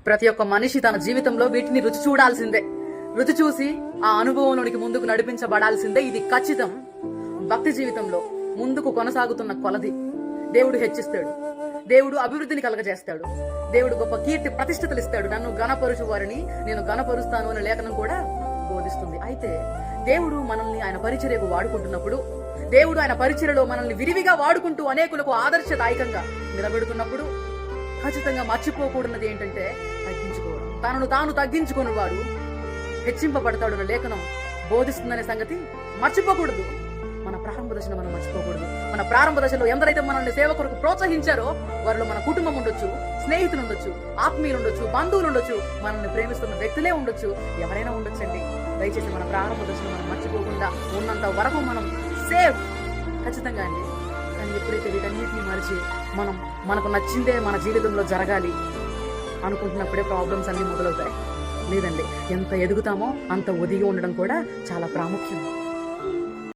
ప్రతి ఒక్క మనిషి తన జీవితంలో వీటిని రుచి చూడాల్సిందే. రుచి చూసి ఆ అనుభవంలోనికి ముందుకు నడిపించబడాల్సిందే. ఇది ఖచ్చితం. భక్తి జీవితంలో ముందుకు కొనసాగుతున్న కొలది దేవుడు హెచ్చిస్తాడు, దేవుడు అభివృద్ధిని కలగజేస్తాడు, దేవుడు గొప్ప కీర్తి ప్రతిష్టతలు ఇస్తాడు. నన్ను గణపరుచు వారిని నేను గణపరుస్తాను అనే లేఖనం కూడా బోధిస్తుంది. అయితే దేవుడు మనల్ని ఆయన పరిచర్యకు వాడుకుంటున్నప్పుడు, దేవుడు ఆయన పరిచర్యలో మనల్ని విరివిగా వాడుకుంటూ అనేకులకు ఆదర్శదాయకంగా నిలబెడుతున్నప్పుడు ఖచ్చితంగా మర్చిపోకూడనది ఏంటంటే తగ్గించుకోవడం. తనను తాను తగ్గించుకుని వాడు హెచ్చింపబడతాడు అనే లేఖనం బోధిస్తుందనే సంగతి మర్చిపోకూడదు. మన ప్రారంభ దశను మనం మర్చిపోకూడదు. మన ప్రారంభ దశలో ఎందరైతే మనల్ని సేవ కొరకు ప్రోత్సహించారో వారిలో మన కుటుంబం ఉండొచ్చు, స్నేహితులు ఉండొచ్చు, ఆత్మీయులు ఉండొచ్చు, బంధువులు ఉండొచ్చు, మనల్ని ప్రేమిస్తున్న వ్యక్తులే ఉండొచ్చు, ఎవరైనా ఉండొచ్చండి. దయచేసి మన ప్రారంభ దశను మనం మర్చిపోకుండా ఉన్నంత వరకు మనం సేఫ్ ఖచ్చితంగా అండి. కానీ ఎప్పుడైతే వీటన్నిటిని మరిచి మనకు నచ్చిందే మన జీవితంలో జరగాలి అనుకుంటున్నప్పుడే ప్రాబ్లమ్స్ అన్ని మొదలవుతాయి. లేదండి, ఎంత ఎదుగుతామో అంత ఒదిగి ఉండడం కూడా చాలా ప్రాముఖ్యం.